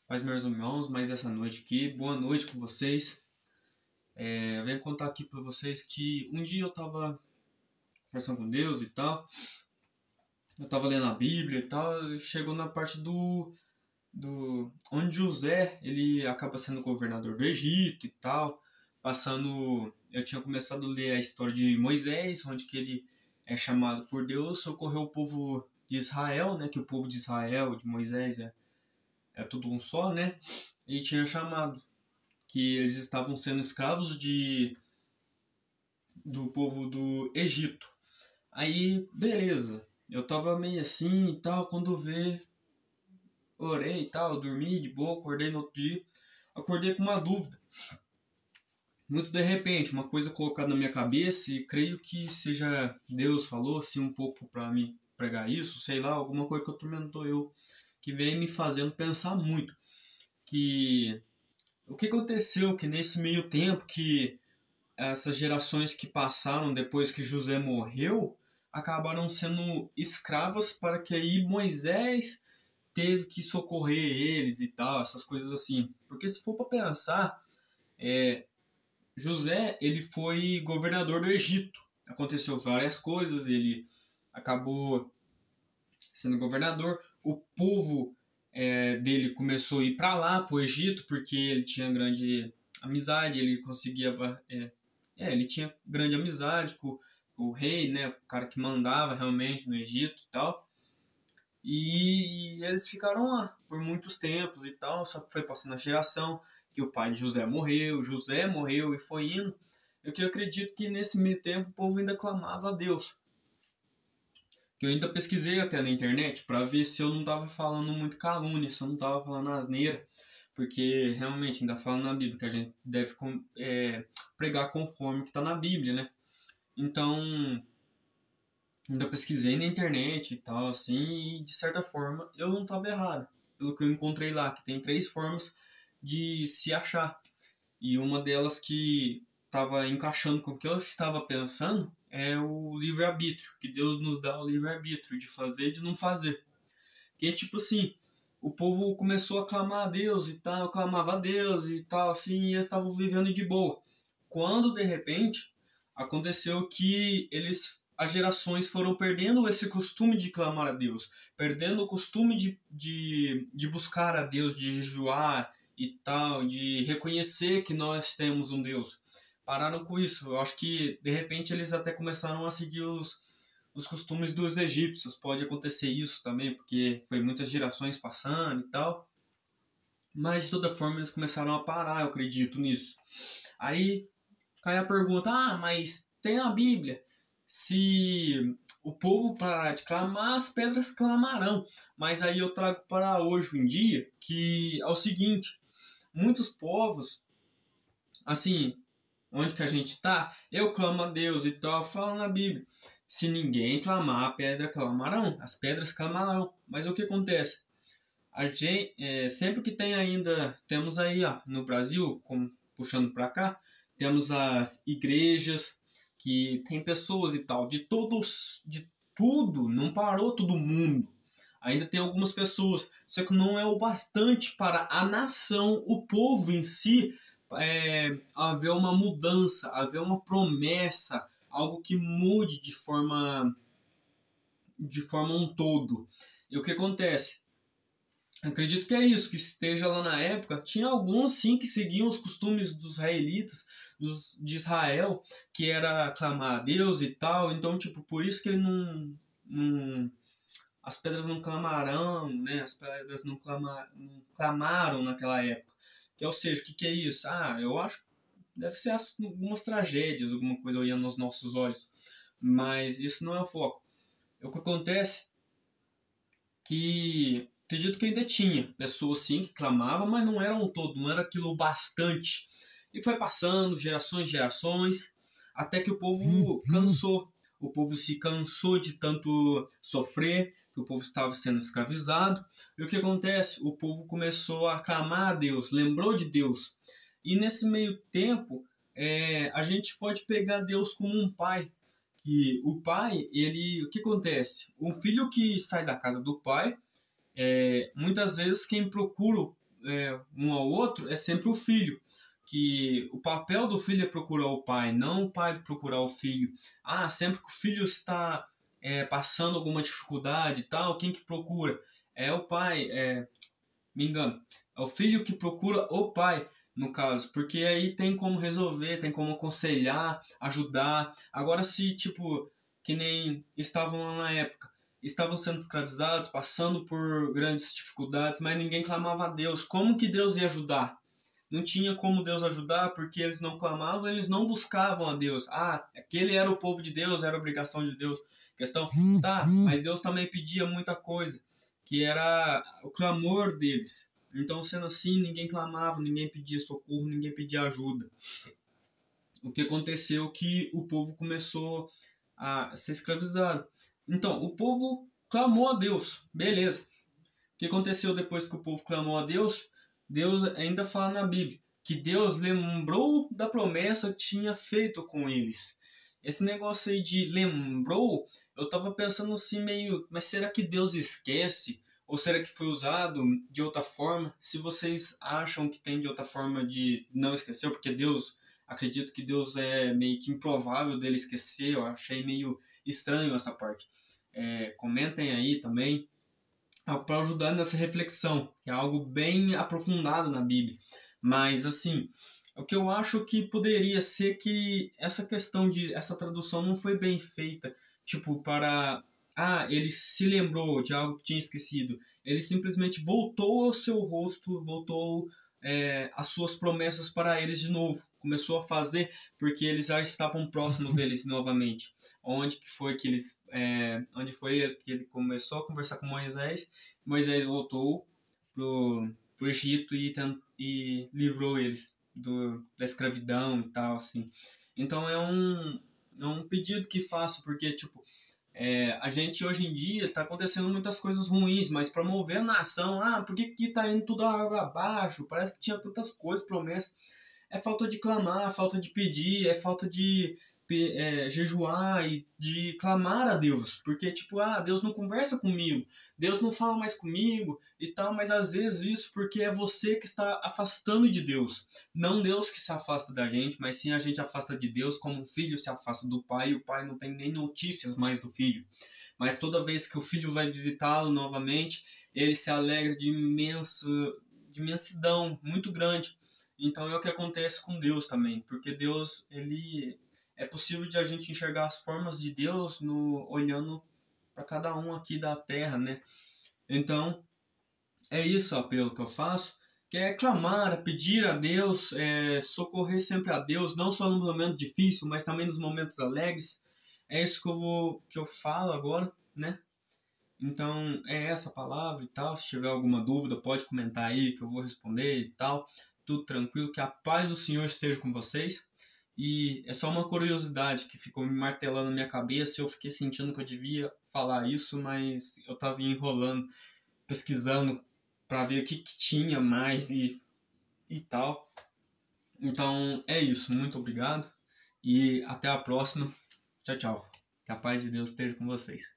Paz, meus irmãos, mais essa noite aqui. Boa noite com vocês. Eu venho contar aqui para vocês que um dia eu estava conversando com Deus e tal. Eu estava lendo a Bíblia e tal. E chegou na parte do onde José ele acaba sendo governador do Egito e tal. Eu tinha começado a ler a história de Moisés, onde que ele é chamado por Deus, socorreu o povo de Israel, né? Que o povo de Israel, de Moisés é tudo um só, né? E tinha chamado que eles estavam sendo escravos do povo do Egito. Aí, beleza. Eu tava meio assim e tal, quando orei e tal, dormi de boa, acordei no outro dia. Acordei com uma dúvida. Muito de repente, uma coisa colocada na minha cabeça e creio que seja Deus falou assim um pouco para mim pregar isso, sei lá, alguma coisa que atormentou eu, que veio me fazendo pensar muito. Que o que aconteceu que nesse meio tempo que essas gerações que passaram depois que José morreu acabaram sendo escravas para que aí Moisés teve que socorrer eles e tal, essas coisas assim. Porque se for para pensar, José ele foi governador do Egito. Aconteceu várias coisas, ele acabou sendo governador. O povo dele começou a ir para lá, para o Egito, porque ele tinha grande amizade, ele conseguia... ele tinha grande amizade com o rei, né, o cara que mandava realmente no Egito e tal. E eles ficaram lá por muitos tempos e tal, só que foi passando a geração, que o pai de José morreu e foi indo. Eu acredito que nesse meio tempo o povo ainda clamava a Deus. Que eu ainda pesquisei até na internet para ver se eu não estava falando muito calúnia, se eu não estava falando asneira, porque realmente ainda fala na Bíblia que a gente deve pregar conforme que está na Bíblia, né? Então, ainda pesquisei na internet e tal, assim, e de certa forma eu não estava errado, pelo que eu encontrei lá, que tem 3 formas de se achar. E uma delas que estava encaixando com o que eu estava pensando é o livre-arbítrio, que Deus nos dá o livre-arbítrio de fazer e de não fazer. Que tipo assim, o povo começou a clamar a Deus e tal, clamava a Deus e tal, assim, e eles estavam vivendo de boa. Quando, de repente, aconteceu que as gerações foram perdendo esse costume de clamar a Deus, perdendo o costume de buscar a Deus, de jejuar e tal, de reconhecer que nós temos um Deus. Pararam com isso. Eu acho que, de repente, eles até começaram a seguir os costumes dos egípcios. Pode acontecer isso também, porque foi muitas gerações passando e tal. Mas, de toda forma, eles começaram a parar, eu acredito nisso. Aí, cai a pergunta, mas tem a Bíblia. Se o povo parar de clamar, as pedras clamarão. Mas aí eu trago para hoje em dia, que é o seguinte, muitos povos, assim, onde que a gente está, eu clamo a Deus e tal, falo na Bíblia. Se ninguém clamar, a pedra clamarão, as pedras clamarão. Mas o que acontece? A gente, sempre que temos aí no Brasil, puxando para cá, temos as igrejas, que tem pessoas e tal, de tudo, não parou todo mundo. Ainda tem algumas pessoas, só que não é o bastante para a nação, o povo em si, haver uma mudança, haver uma promessa, algo que mude de forma um todo. E o que acontece? Acredito que é isso, que esteja lá na época. Tinha alguns sim que seguiam os costumes dos israelitas, de Israel, que era clamar a Deus e tal. Então, tipo, por isso que ele as pedras não clamarão, né? As pedras não clamaram naquela época. Ou seja, o que é isso? Eu acho que deve ser algumas tragédias, alguma coisa olhando nos nossos olhos. Mas isso não é o foco. O que acontece que acredito que ainda tinha pessoas sim que clamavam, mas não era um todo, não era aquilo bastante. E foi passando gerações, até que o povo cansou. O povo se cansou de tanto sofrer, que o povo estava sendo escravizado. E o que acontece? O povo começou a clamar a Deus, lembrou de Deus. E nesse meio tempo, a gente pode pegar Deus como um pai. Que o pai, o que acontece? Um filho que sai da casa do pai, muitas vezes quem procura um ao outro é sempre o filho. Que o papel do filho é procurar o pai, não o pai procurar o filho. Sempre que o filho está passando alguma dificuldade e tal, quem que procura? É o pai, me engano. É o filho que procura o pai, no caso, porque aí tem como resolver, tem como aconselhar, ajudar. Agora se, tipo, que nem estavam lá na época, estavam sendo escravizados, passando por grandes dificuldades, mas ninguém clamava a Deus. Como que Deus ia ajudar? Não tinha como Deus ajudar, porque eles não clamavam, eles não buscavam a Deus. Aquele era o povo de Deus, era a obrigação de Deus. Questão, mas Deus também pedia muita coisa, que era o clamor deles. Então, sendo assim, ninguém clamava, ninguém pedia socorro, ninguém pedia ajuda. O que aconteceu é que o povo começou a ser escravizado. Então, o povo clamou a Deus, beleza. O que aconteceu depois que o povo clamou a Deus? Deus ainda fala na Bíblia que Deus lembrou da promessa que tinha feito com eles. Esse negócio aí de lembrou, eu tava pensando assim meio, mas será que Deus esquece? Ou será que foi usado de outra forma? Se vocês acham que tem de outra forma de não esquecer, porque Deus, acredito que Deus é meio que improvável dele esquecer, eu achei meio estranho essa parte. Comentem aí também, algo para ajudar nessa reflexão, que é algo bem aprofundado na Bíblia. Mas assim, o que eu acho que poderia ser que essa questão de essa tradução não foi bem feita, tipo para ele se lembrou de algo que tinha esquecido. Ele simplesmente voltou ao seu rosto, voltou as suas promessas para eles de novo. Começou a fazer porque eles já estavam próximos deles novamente. Onde foi que ele começou a conversar com Moisés? Moisés voltou pro Egito e livrou eles da escravidão e tal, assim. Então é um pedido que faço, porque tipo, a gente hoje em dia tá acontecendo muitas coisas ruins, mas para mover a nação, por que tá indo tudo água abaixo? Parece que tinha tantas coisas, promessas. É falta de clamar, falta de pedir, é falta de jejuar e de clamar a Deus, porque tipo, Deus não conversa comigo, Deus não fala mais comigo e tal, mas às vezes isso porque é você que está afastando de Deus, não Deus que se afasta da gente, mas sim a gente afasta de Deus, como um filho se afasta do pai, e o pai não tem nem notícias mais do filho, mas toda vez que o filho vai visitá-lo novamente, ele se alegra de imensidão muito grande. Então é o que acontece com Deus também, porque Deus, ele é possível de a gente enxergar as formas de Deus olhando para cada um aqui da terra, né? Então é isso o apelo que eu faço, que é clamar, pedir a Deus, socorrer sempre a Deus, não só no momento difícil, mas também nos momentos alegres. É isso que eu falo agora, né? Então é essa palavra e tal. Se tiver alguma dúvida, pode comentar aí que eu vou responder e tal. Tudo tranquilo, que a paz do Senhor esteja com vocês. E é só uma curiosidade que ficou me martelando na minha cabeça. Eu fiquei sentindo que eu devia falar isso, mas eu estava enrolando, pesquisando para ver o que tinha mais e tal. Então é isso. Muito obrigado e até a próxima. Tchau, tchau. Que a paz de Deus esteja com vocês.